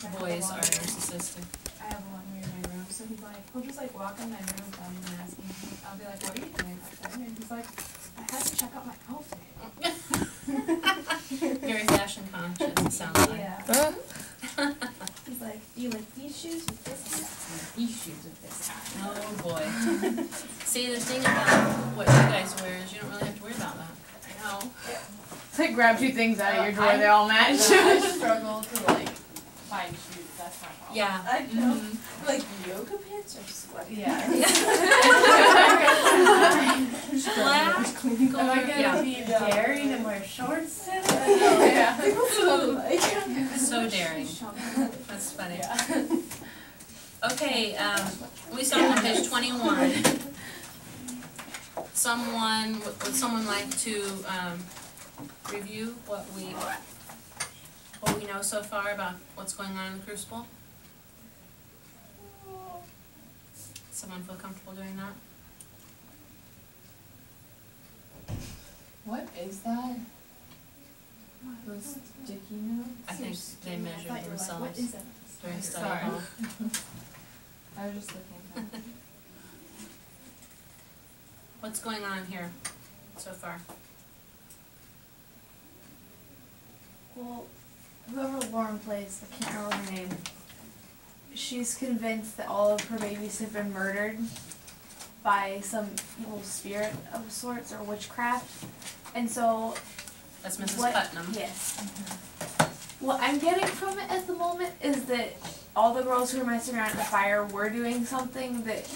Boys are narcissistic. I have one in my room, so he'll just walk in my room without even asking me. I'll be like, what are you doing outside? And he's like, I had to check out my outfit. Very fashion conscious, it sounds like. Yeah. He's like, do you like these shoes with this hat? These shoes with this hat. Oh boy. See, the thing about what you guys wear is you don't really have to worry about that. No. It's like grab two things out of your drawer, they all match. I struggle to find shoes. That's my problem. Yeah. I know. Like yoga pants or sweaty? Yeah. Black, Am I gonna yeah. be daring and wear shorts today? Yeah. So daring. That's funny. Yeah. Okay, we start on page 21. Would someone like to review what we know so far about what's going on in the Crucible? Someone feel comfortable doing that? What is that? Those sticky notes? I think they measured themselves What is that? during study Sorry. hall. I was just looking at that. What's going on here so far? Well, whoever Lauren plays, I can't remember her name, she's convinced that all of her babies have been murdered by some evil spirit of sorts or witchcraft. And so That's Mrs. what, Putnam. yes. What I'm getting from it at the moment is that all the girls who were messing around at the fire were doing something that,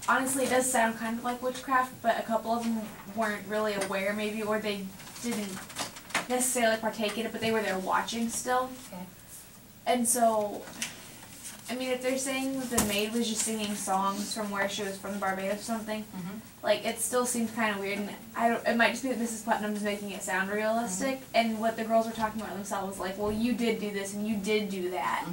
honestly, it does sound kind of like witchcraft, but a couple of them weren't really aware maybe, or they didn't necessarily partake in it, but they were there watching still. Okay. And so, I mean, if they're saying that the maid was just singing songs from where she was from, Barbados or something, it still seems kind of weird, and it might just be that Mrs. Putnam's making it sound realistic, and what the girls were talking about themselves was well, you did do this, and you did do that.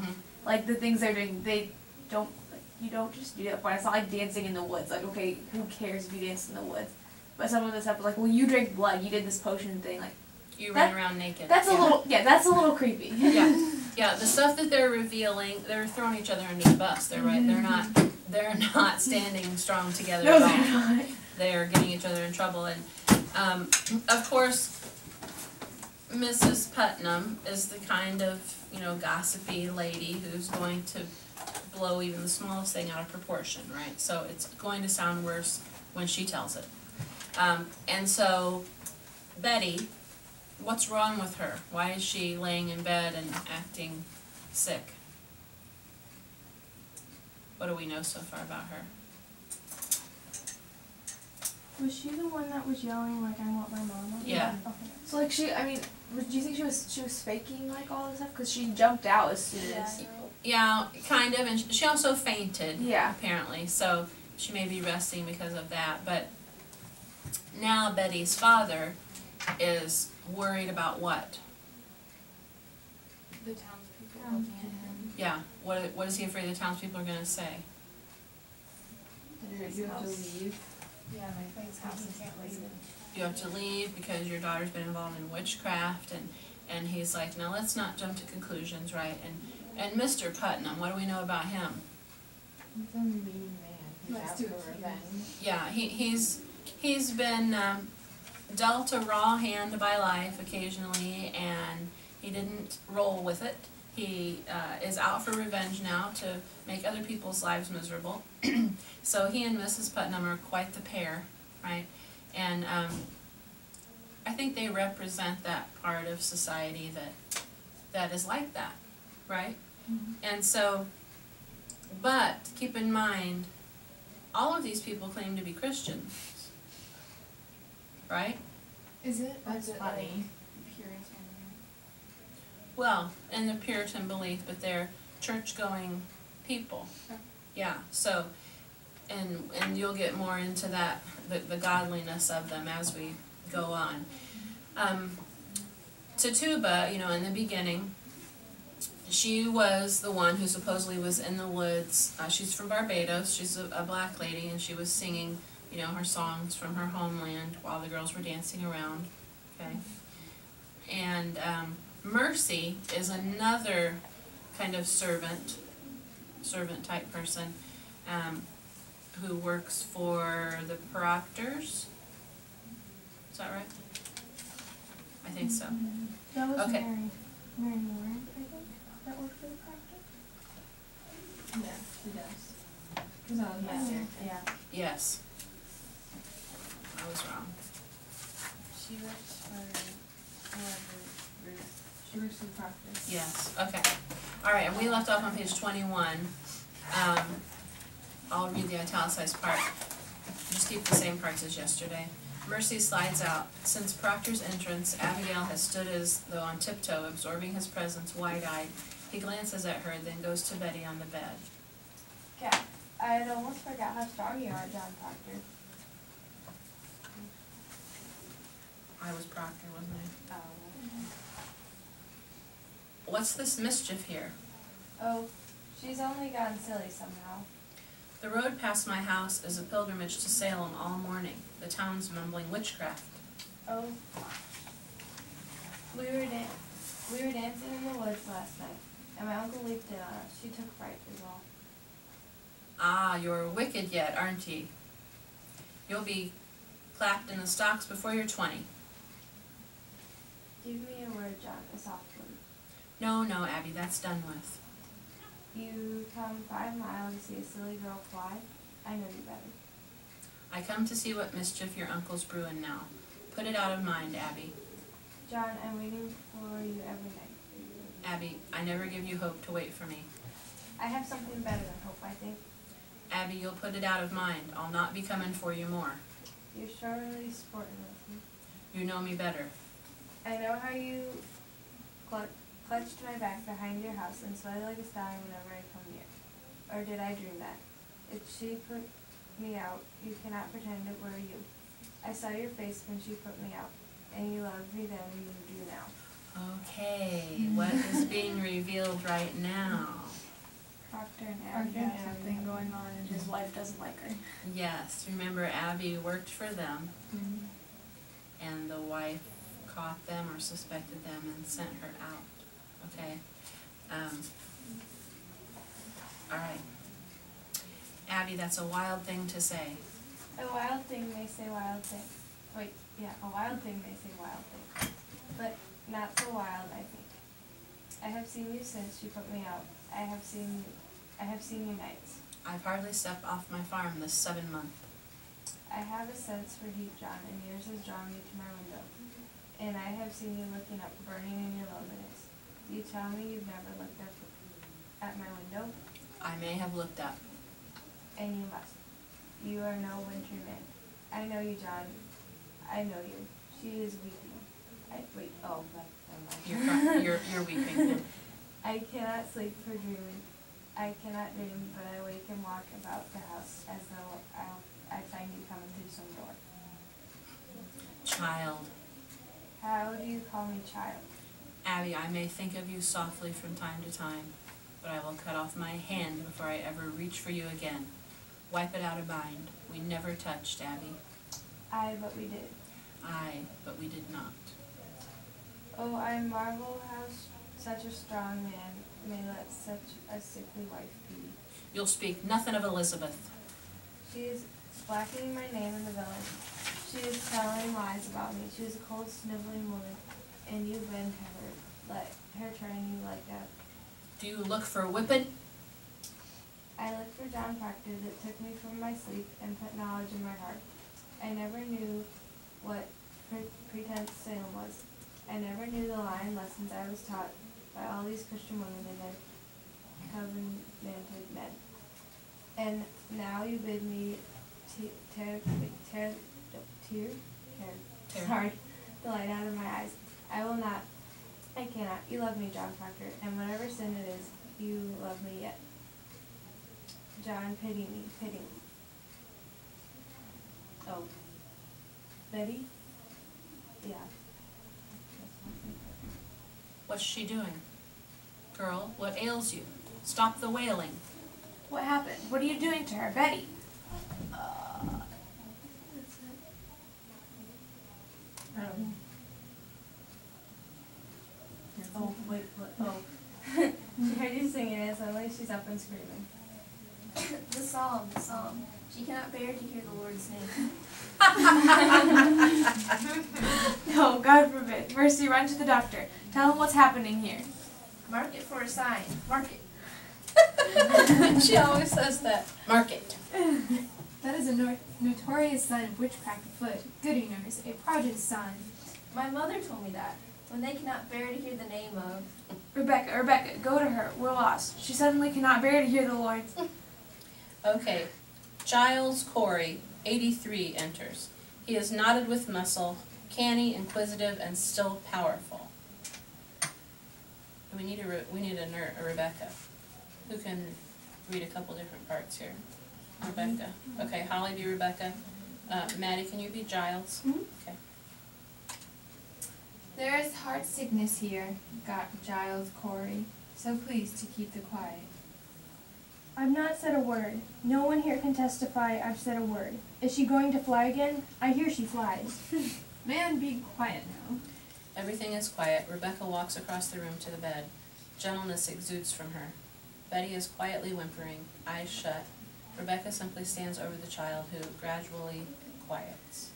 Like, the things they're doing, you don't just do that, but it's not like dancing in the woods. Like, okay, who cares if you dance in the woods? But some of the stuff was well, you drank blood, you did this potion thing, You ran around naked. that's a little creepy. Yeah, the stuff that they're revealing, they're throwing each other under the bus. They're right. They're not standing strong together No, at all. they're not. They're getting each other in trouble, and of course, Mrs. Putnam is the kind of gossipy lady who's going to blow even the smallest thing out of proportion, right? So it's going to sound worse when she tells it. And so, Betty. What's wrong with her? Why is she laying in bed and acting sick? What do we know so far about her? Was she the one that was yelling I want my mama? Yeah. Okay. So do you think she was faking all this stuff? Because she jumped out as soon as. Yeah, kind of, and she also fainted. Yeah. Apparently, so she may be resting because of that. But now Betty's father is worried about what? The townspeople looking at him. Yeah. What is he afraid the townspeople are going to say? You have to leave. Yeah, my friend's house, I can't leave it. You have to leave because your daughter's been involved in witchcraft, and he's like, now let's not jump to conclusions, right? And Mr. Putnam, what do we know about him? He's a mean man. He's Likes out to for revenge. Yeah, he's been dealt a raw hand by life occasionally, and he didn't roll with it. He is out for revenge now to make other people's lives miserable. So he and Mrs. Putnam are quite the pair, right? And I think they represent that part of society that is like that, right? And so, but keep in mind, all of these people claim to be Christians, right? Is it? That's funny. Puritan? Well, in the Puritan belief, but they're church-going people. Oh. Yeah, so, and you'll get more into that, the godliness of them as we go on. Tituba, in the beginning, she was the one who supposedly was in the woods. She's from Barbados. She's a black lady, and she was singing, her songs from her homeland while the girls were dancing around. Okay, and Mercy is another kind of servant type person, who works for the Proctors. Is that right? I think so. That was Okay. Mary Warren, I think, that worked for the practice. Yeah, she does. Cause I was back there, yeah. Yes. I was wrong. She works for, she works for the Proctor. Yes, okay. All right, and we left off on page 21. I'll read the italicized part. Just keep the same parts as yesterday. Mercy slides out. Since Proctor's entrance, Abigail has stood as though on tiptoe, absorbing his presence wide-eyed. He glances at her, then goes to Betty on the bed. Okay. I had almost forgot how strong you are, John Proctor. I was Proctor, wasn't I? Oh. What's this mischief here? Oh, she's only gone silly somehow. The road past my house is a pilgrimage to Salem all morning. The town's mumbling witchcraft. Oh. We were dancing in the woods last night, and my uncle leaped in on us. She took fright as well. Ah, you're wicked yet, aren't ye? You'll be clapped in the stocks before you're 20. Give me a word, John, a soft word. No, Abby, that's done with. You come 5 miles to see a silly girl fly? I know you better. I come to see what mischief your uncle's brewing now. Put it out of mind, Abby. John, I'm waiting for you every night. Abby, I never give you hope to wait for me. I have something better than hope, I think. Abby, you'll put it out of mind. I'll not be coming for you more. You're surely sporting with me. You know me better. I know how you clutched my back behind your house and sweated like a stallion whenever I come near. Or did I dream that? If she put me out, you cannot pretend it were you. I saw your face when she put me out, and you loved me then and you do now. Okay, what is being revealed right now? Proctor and Proctor Abby has have something going on and his wife doesn't like her. Yes, remember Abby worked for them, and the wife caught them or suspected them and sent her out. Okay? All right. Abby, that's a wild thing to say. A wild thing may say wild thing. Wait, yeah, a wild thing may say wild thing. But not so wild, I think. I have seen you since you put me out. I have seen you nights. I've hardly stepped off my farm this 7 month. I have a sense for heat, John, and yours has drawn me to my window. And I have seen you looking up, burning in your loneliness. You tell me you've never looked up at my window? I may have looked up. And you must. You are no wintry man. I know you, John. I know you. She is weeping. You're weeping. I cannot sleep for dreaming. I cannot dream, but I wake and walk about the house as though I find you coming through some door. Child. How do you call me child? Abby, I may think of you softly from time to time, but I will cut off my hand before I ever reach for you again. Wipe it out of mind. We never touched, Abby. Aye, but we did. Aye, but we did not. Oh, I marvel how such a strong man may let such a sickly wife be. You'll speak nothing of Elizabeth. She is blackening my name in the village. She is telling lies about me. She is a cold, sniveling woman, and you've been to her. Let her turn you like that. Do you look for whipping? I looked for John Proctor that took me from my sleep and put knowledge in my heart. I never knew what pretense Salem was. I never knew the lying lessons I was taught by all these Christian women and their covenanted men. And now you bid me tear the light out of my eyes. I will not. I cannot. You love me, John Proctor, and whatever sin it is, you love me yet. John, pity me, pity me. Oh. Betty? Yeah. What's she doing? Girl, what ails you? Stop the wailing. What happened? What are you doing to her, Betty? Oh, wait, what? Oh. She heard you singing it, suddenly she's up and screaming. The psalm. She cannot bear to hear the Lord's name. No, God forbid. First you run to the doctor. Tell him what's happening here. Mark it for a sign. Mark it. She always says that. Mark it. That is a notorious sign of witchcraft afoot. Goody nurse, a prodigious sign. My mother told me that. When they cannot bear to hear the name of. Rebecca, go to her. We're lost. She suddenly cannot bear to hear the Lord's. Okay. Giles Corey, 83, enters. He is knotted with muscle, canny, inquisitive, and still powerful. We need a Rebecca, who can read a couple different parts here. Rebecca. Okay, Holly, be Rebecca. Maddie, can you be Giles? Okay. There is heart sickness here, got Giles Corey, so please to keep the quiet. I've not said a word. No one here can testify I've said a word. Is she going to fly again? I hear she flies. Man, be quiet now. Everything is quiet. Rebecca walks across the room to the bed. Gentleness exudes from her. Betty is quietly whimpering, eyes shut. Rebecca simply stands over the child, who gradually quiets.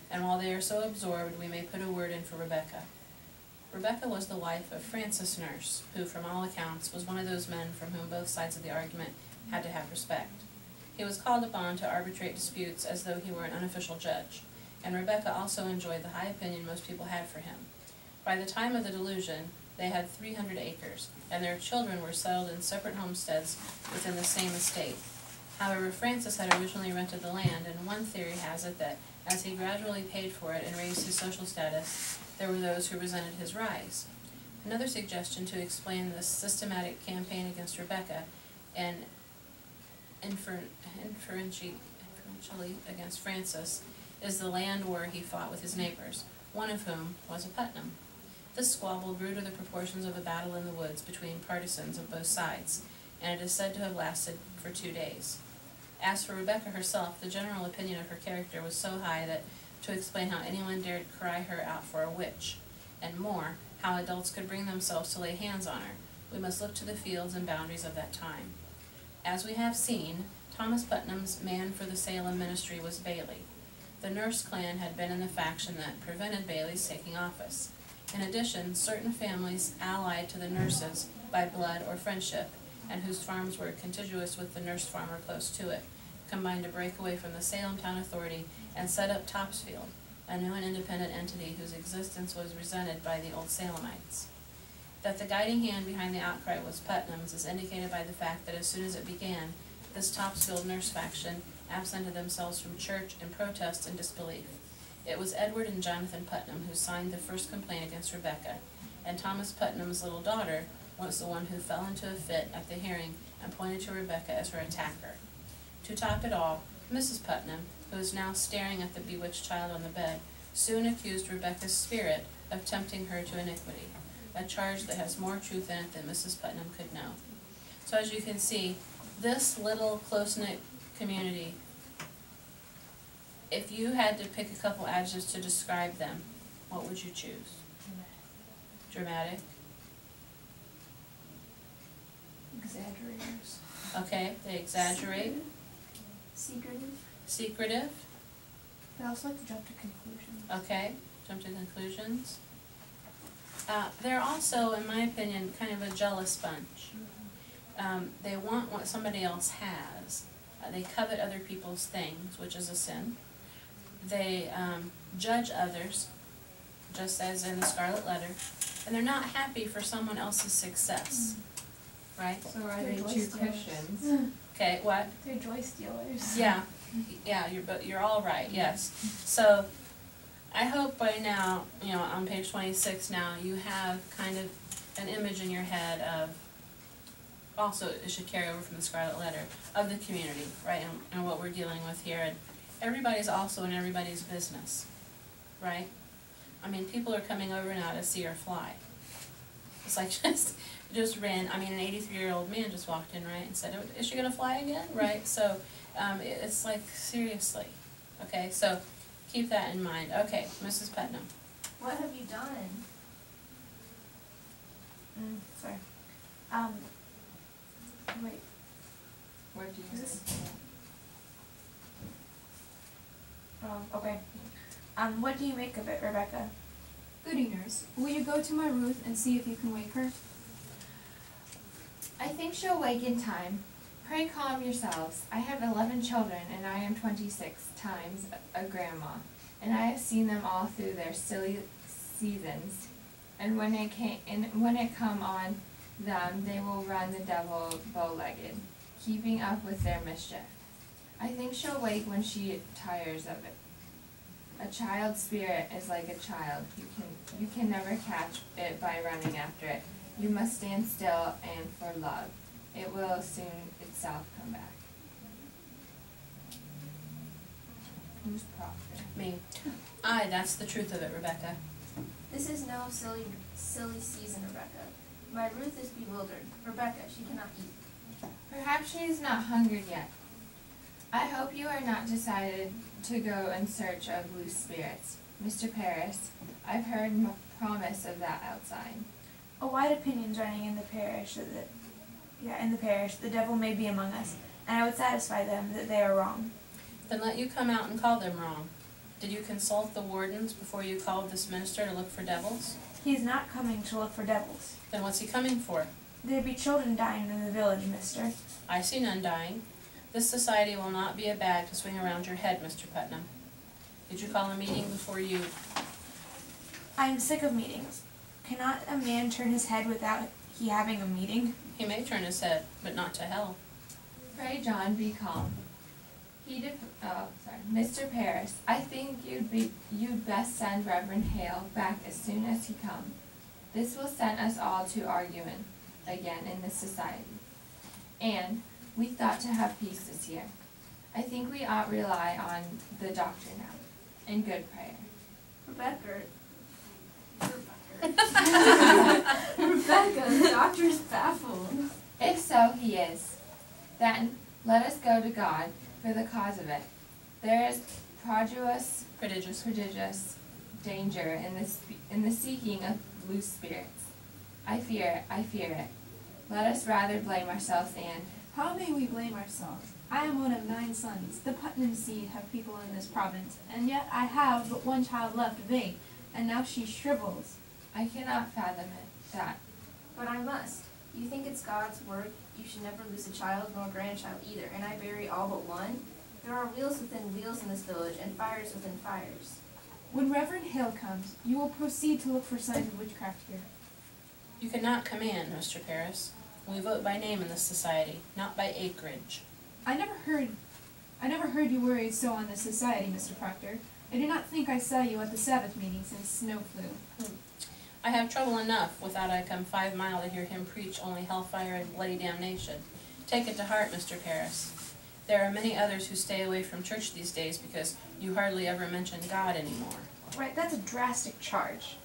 And while they are so absorbed, we may put a word in for Rebecca. Rebecca was the wife of Francis Nurse, who, from all accounts, was one of those men from whom both sides of the argument had to have respect. He was called upon to arbitrate disputes as though he were an unofficial judge, and Rebecca also enjoyed the high opinion most people had for him. By the time of the delusion, they had 300 acres, and their children were settled in separate homesteads within the same estate. However, Francis had originally rented the land, and one theory has it that as he gradually paid for it and raised his social status, there were those who resented his rise. Another suggestion to explain this systematic campaign against Rebecca and inferentially against Francis is the land war he fought with his neighbors, one of whom was a Putnam. This squabble grew to the proportions of a battle in the woods between partisans of both sides, and it is said to have lasted for 2 days. As for Rebecca herself, the general opinion of her character was so high that to explain how anyone dared cry her out for a witch, and more, how adults could bring themselves to lay hands on her, we must look to the fields and boundaries of that time. As we have seen, Thomas Putnam's man for the Salem ministry was Bailey. The Nurse clan had been in the faction that prevented Bailey's taking office. In addition, certain families allied to the Nurses by blood or friendship, and whose farms were contiguous with the Nurse farm or close to it, combined to break away from the Salem Town Authority and set up Topsfield, a new and independent entity whose existence was resented by the old Salemites. That the guiding hand behind the outcry was Putnam's is indicated by the fact that as soon as it began, this Topsfield Nurse faction absented themselves from church in protest and disbelief. It was Edward and Jonathan Putnam who signed the first complaint against Rebecca, and Thomas Putnam's little daughter was the one who fell into a fit at the hearing and pointed to Rebecca as her attacker. To top it all, Mrs. Putnam, who was now staring at the bewitched child on the bed, soon accused Rebecca's spirit of tempting her to iniquity, a charge that has more truth in it than Mrs. Putnam could know. So as you can see, this little close-knit community, if you had to pick a couple adjectives to describe them, what would you choose? Dramatic. Exaggerators. Okay, they exaggerate. Secretive. Secretive. They also like to jump to conclusions. Okay, jump to conclusions. They're also, in my opinion, kind of a jealous bunch. They want what somebody else has. They covet other people's things, which is a sin. They judge others, just as in the Scarlet Letter, and they're not happy for someone else's success, right? So are They're they joy true stealers. Christians? Okay, what? They're joy stealers. Yeah, you're all right. Yes. So, I hope by now, on page 26 now, you have kind of an image in your head of. Also, it should carry over from the Scarlet Letter of the community, right, and what we're dealing with here. And everybody's also in everybody's business, right? I mean, people are coming over now to see her fly. It's like just ran. I mean, an 83-year-old man just walked in, right, and said, "Is she gonna fly again?" Right? So, it's like seriously, okay. So, keep that in mind. Okay, Mrs. Putnam. What have you done? Sorry. Wait. Where do you? Is this? Oh, okay. What do you make of it, Rebecca? Goody nurse, will you go to my Ruth and see if you can wake her? I think she'll wake in time. Pray calm yourselves. I have 11 children, and I am 26 times a grandma, and I have seen them all through their silly seasons. And when it come on them, they will run the devil bow-legged, keeping up with their mischief. I think she'll wake when she tires of it. A child's spirit is like a child. You can never catch it by running after it. You must stand still and for love. It will soon itself come back. Who's Proctor? Me. Aye, that's the truth of it, Rebecca. This is no silly season, Rebecca. My Ruth is bewildered. Rebecca, she cannot eat. Perhaps she is not hungry yet. I hope you are not decided to go in search of loose spirits. Mr. Paris, I've heard promise of that outside. A wide opinion's running in the parish the devil may be among us, and I would satisfy them that they are wrong. Then let you come out and call them wrong. Did you consult the wardens before you called this minister to look for devils? He is not coming to look for devils. Then what's he coming for? There be children dying in the village, mister. I see none dying. This society will not be a bag to swing around your head, Mr. Putnam. Did you call a meeting before you... I am sick of meetings. Cannot a man turn his head without he having a meeting? He may turn his head, but not to hell. Pray, John, be calm. Mr. Paris, I think you'd best send Reverend Hale back as soon as he comes. This will send us all to arguing again in this society. And we thought to have peace this year. I think we ought rely on the doctor now, and good prayer. Rebecca, the doctor's baffled. If so, he is. Then let us go to God for the cause of it. There is prodigious danger in the seeking of loose spirits. I fear it. Let us rather blame ourselves and... How may we blame ourselves? I am one of 9 sons. The Putnam seed have people in this province, and yet I have but one child left, Vane, and now she shrivels. I cannot fathom that. But I must. You think it's God's word you should never lose a child nor grandchild either, and I bury all but one? There are wheels within wheels in this village, and fires within fires. When Reverend Hale comes, you will proceed to look for signs of witchcraft here. You cannot command, Mr. Paris. We vote by name in this society, not by acreage. I never heard you worried so on this society, Mr. Proctor. I do not think I saw you at the Sabbath meeting since snow flew. I have trouble enough without I come 5 miles to hear him preach only hellfire and bloody damnation. Take it to heart, Mr. Paris. There are many others who stay away from church these days because you hardly ever mention God anymore. Right, that's a drastic charge.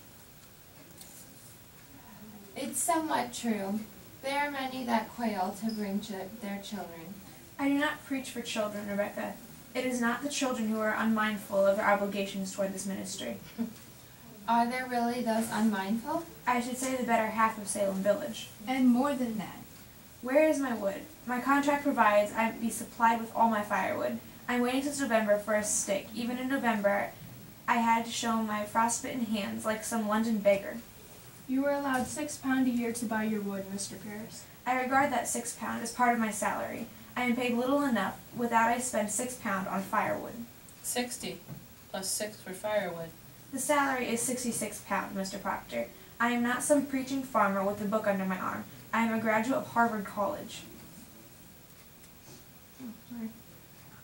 It's somewhat true. There are many that quail to bring their children. I do not preach for children, Rebecca. It is not the children who are unmindful of their obligations toward this ministry. Are there really those unmindful? I should say the better half of Salem Village. And more than that. Where is my wood? My contract provides I be supplied with all my firewood. I'm waiting since November for a stick. Even in November, I had to show my frostbitten hands like some London beggar. You were allowed £6 a year to buy your wood, Mr. Paris. I regard that £6 as part of my salary. I am paid little enough without I spend £6 on firewood. 60, plus 6 for firewood. The salary is £66, Mr. Proctor. I am not some preaching farmer with a book under my arm. I am a graduate of Harvard College.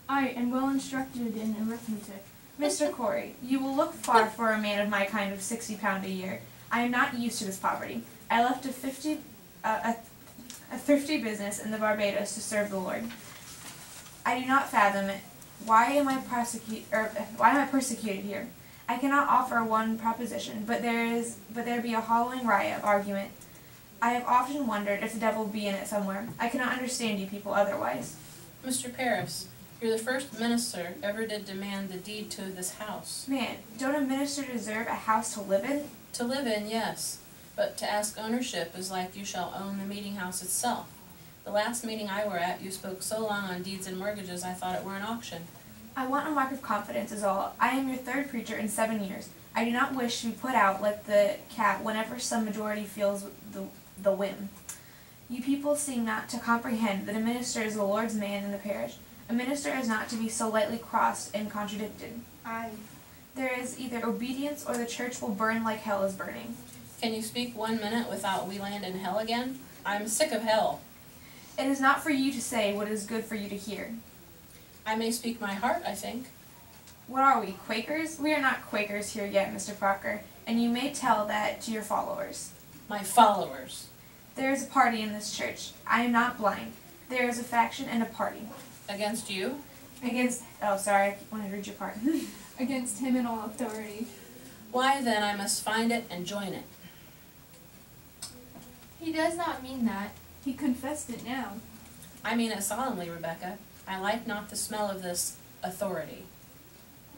I am well instructed in arithmetic. Mr. Corey, you will look far for a man of my kind of £60 a year. I am not used to this poverty. I left a thrifty business in the Barbados to serve the Lord. I do not fathom it. Why am I persecuted here? I cannot offer one proposition, but there be a hollowing riot of argument. I have often wondered if the devil be in it somewhere. I cannot understand you people otherwise. Mr. Paris, you're the first minister ever did demand the deed to this house. Man, don't a minister deserve a house to live in? To live in, yes, But to ask ownership is like you shall own the meeting house itself. The last meeting I were at, you spoke so long on deeds and mortgages I thought it were an auction. I want a mark of confidence is all. I am your third preacher in 7 years. I do not wish to be put out like the cat whenever some majority feels the whim. You people seem not to comprehend that a minister is the Lord's man in the parish. A minister is not to be so lightly crossed and contradicted. There is either obedience or the church will burn like hell is burning. Can you speak 1 minute without we land in hell again? I'm sick of hell. It is not for you to say what is good for you to hear. I may speak my heart, I think. What are we, Quakers? We are not Quakers here yet, Mr. Proctor, and you may tell that to your followers. My followers. There is a party in this church. I am not blind. There is a faction and a party. Against you? Oh, sorry, I wanted to read your part. Against him in all authority. Why then I must find it and join it. He does not mean that. He confessed it now. I mean it solemnly, Rebecca. I like not the smell of this authority.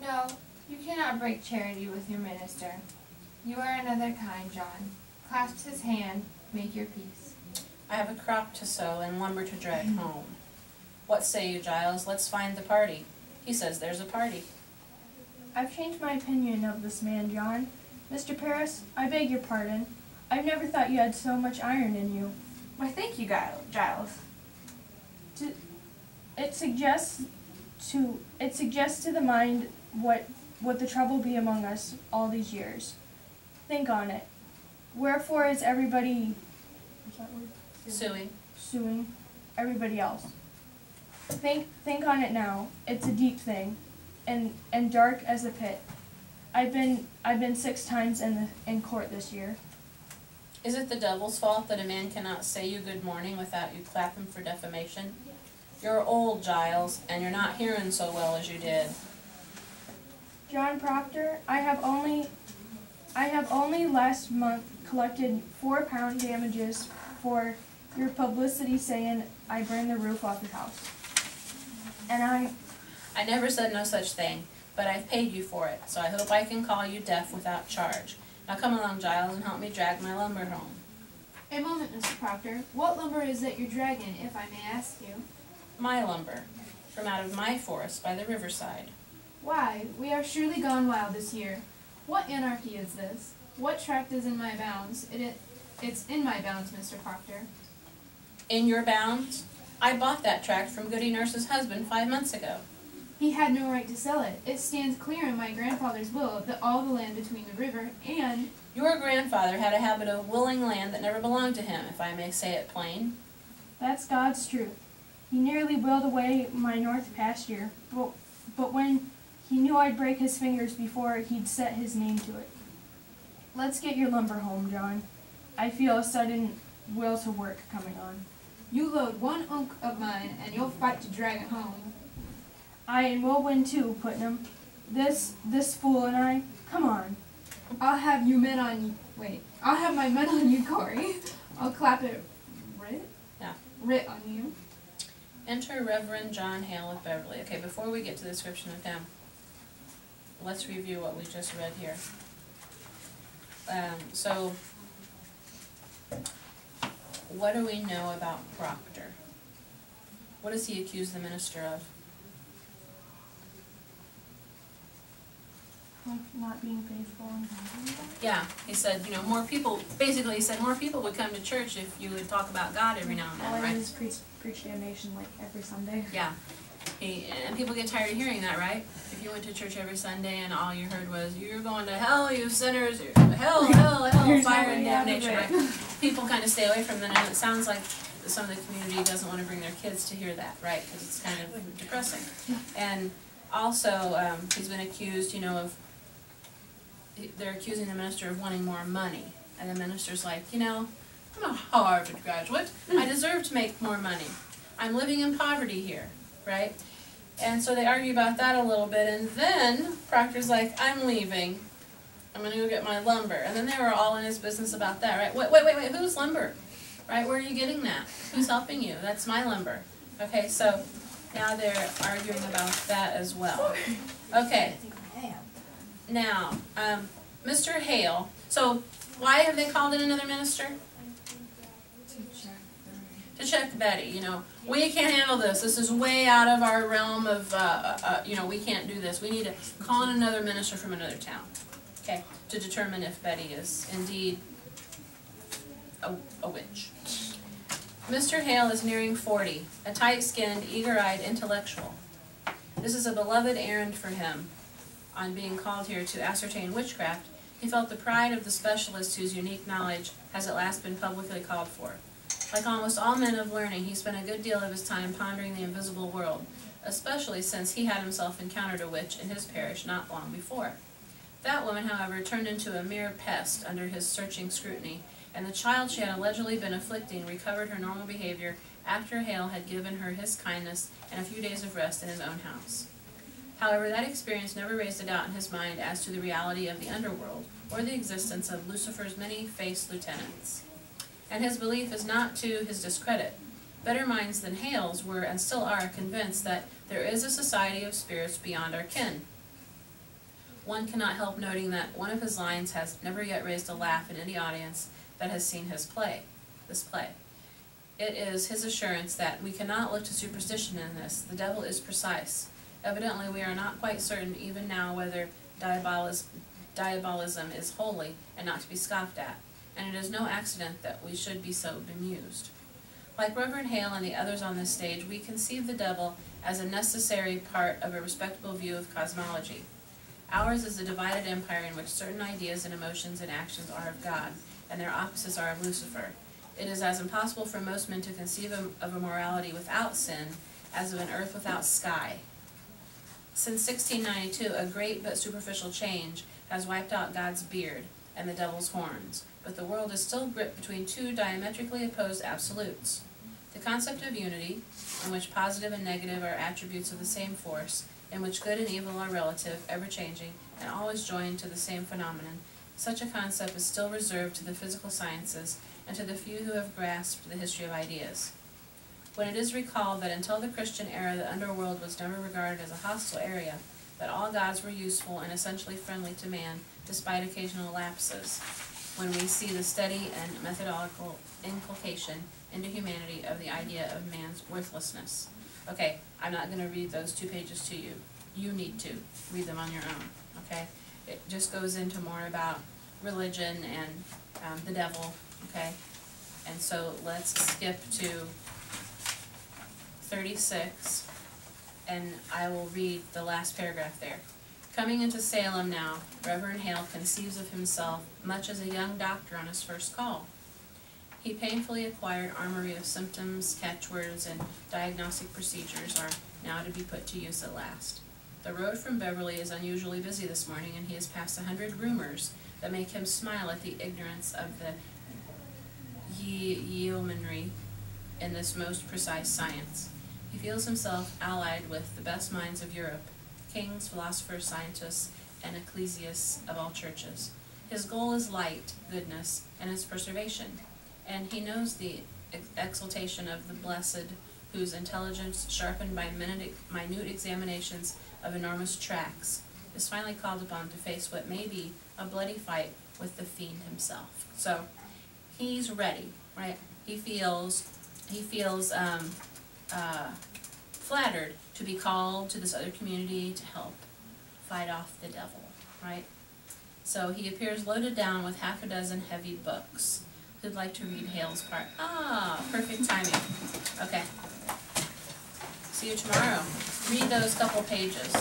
No, you cannot break charity with your minister. You are another kind, John. Clasp his hand, make your peace. I have a crop to sow and lumber to drag home. What say you, Giles? Let's find the party. He says there's a party. I've changed my opinion of this man, John. Mr. Paris, I beg your pardon. I've never thought you had so much iron in you. Why, thank you, Giles. It suggests to the mind what the trouble be among us all these years. Think on it. Wherefore is everybody suing everybody else? Think on it now. It's a deep thing, and dark as a pit. I've been 6 times in court this year. Is it the devil's fault that a man cannot say you good morning without you clap him for defamation? You're old, Giles, and you're not hearing so well as you did. John Proctor, I have only last month collected £4 damages for your publicity saying I burned the roof off your house. And I never said no such thing, but I've paid you for it, so I hope I can call you deaf without charge. Now come along, Giles, and help me drag my lumber home. A moment, Mr. Proctor. What lumber is that you're dragging, if I may ask you? My lumber, from out of my forest by the riverside. Why, we are surely gone wild this year. What anarchy is this? What tract is in my bounds? It's in my bounds, Mr. Proctor. In your bounds? I bought that tract from Goody Nurse's husband 5 months ago. He had no right to sell it. It stands clear in my grandfather's will that all the land between the river and... Your grandfather had a habit of willing land that never belonged to him, if I may say it plain. that's God's truth. He nearly willed away my north pasture, but when he knew I'd break his fingers before he'd set his name to it. Let's get your lumber home, John. I feel a sudden will to work coming on. You load 1 ounce of mine, and you'll fight to drag it home. Aye, and we'll win too, Putnam. This fool and I. Come on. I'll have you men on you. Wait. I'll have my men on you, Corey. I'll clap it. Writ on you. Enter Reverend John Hale of Beverly. Okay, before we get to the description of him, let's review what we just read here. So, what do we know about Proctor? What does he accuse the minister of? Like not being faithful and Yeah, he said, you know, more people, basically he said more people would come to church if you would talk about God every now and All then, I right? do is preach damnation like every Sunday. Yeah. And people get tired of hearing that, right? If you went to church every Sunday and all you heard was, you're going to hell, you sinners, hell, There's no fire way and out of damnation, it. right? People kind of stay away from that, and it sounds like some of the community doesn't want to bring their kids to hear that, right? Because it's kind of depressing. And also, he's been accused, you know, they're accusing the minister of wanting more money. And the minister's like, you know, I'm a Harvard graduate. I deserve to make more money. I'm living in poverty here, right? And so they argue about that a little bit, and then Proctor's like, I'm leaving. I'm gonna go get my lumber. And then they were all in his business about that, right? Wait, whose lumber? Right, where are you getting that? Who's helping you? That's my lumber. Okay, so now they're arguing about that as well. Okay. Now, Mr. Hale, so Why have they called in another minister? To check Betty, you know. We can't handle this. This is way out of our realm of, you know, we can't do this. We need to call in another minister from another town, okay, to determine if Betty is indeed a witch. Mr. Hale is nearing 40, a tight-skinned, eager-eyed intellectual. This is a beloved errand for him. On being called here to ascertain witchcraft, he felt the pride of the specialist whose unique knowledge has at last been publicly called for. Like almost all men of learning, he spent a good deal of his time pondering the invisible world, especially since he had himself encountered a witch in his parish not long before. That woman, however, turned into a mere pest under his searching scrutiny, and the child she had allegedly been afflicting recovered her normal behavior after Hale had given her his kindness and a few days of rest in his own house. However, that experience never raised a doubt in his mind as to the reality of the underworld, or the existence of Lucifer's many-faced lieutenants. And his belief is not to his discredit. Better minds than Hale's were and still are convinced that there is a society of spirits beyond our ken. One cannot help noting that one of his lines has never yet raised a laugh in any audience that has seen this play. It is his assurance that we cannot look to superstition in this. The devil is precise. Evidently, we are not quite certain even now whether diabolism is holy and not to be scoffed at, and it is no accident that we should be so bemused. Like Reverend Hale and the others on this stage, we conceive the devil as a necessary part of a respectable view of cosmology. Ours is a divided empire in which certain ideas and emotions and actions are of God, and their opposites are of Lucifer. It is as impossible for most men to conceive of a morality without sin as of an earth without sky. Since 1692, a great but superficial change has wiped out God's beard and the devil's horns, but the world is still gripped between two diametrically opposed absolutes. The concept of unity, in which positive and negative are attributes of the same force, in which good and evil are relative, ever-changing, and always joined to the same phenomenon, such a concept is still reserved to the physical sciences and to the few who have grasped the history of ideas. When it is recalled that until the Christian era the underworld was never regarded as a hostile area, that all gods were useful and essentially friendly to man, despite occasional lapses, when we see the steady and methodical inculcation into humanity of the idea of man's worthlessness. Okay, I'm not going to read those 2 pages to you. You need to read them on your own, okay? It just goes into more about religion and the devil, okay? And so let's skip to 36, and I will read the last paragraph there. Coming into Salem now, Reverend Hale conceives of himself much as a young doctor on his first call. He painfully acquired armory of symptoms, catchwords, and diagnostic procedures are now to be put to use at last. The road from Beverly is unusually busy this morning, and he has passed 100 rumors that make him smile at the ignorance of the yeomanry in this most precise science. He feels himself allied with the best minds of Europe, kings, philosophers, scientists, and ecclesiastics of all churches. His goal is light, goodness, and its preservation, and he knows the exaltation of the blessed, whose intelligence, sharpened by minute examinations of enormous tracts, is finally called upon to face what may be a bloody fight with the fiend himself. So, he's ready, right? He feels flattered to be called to this other community to help fight off the devil, right? So he appears loaded down with half a dozen heavy books. Who'd like to read Hale's part? Ah, perfect timing. Okay. See you tomorrow. Read those couple pages.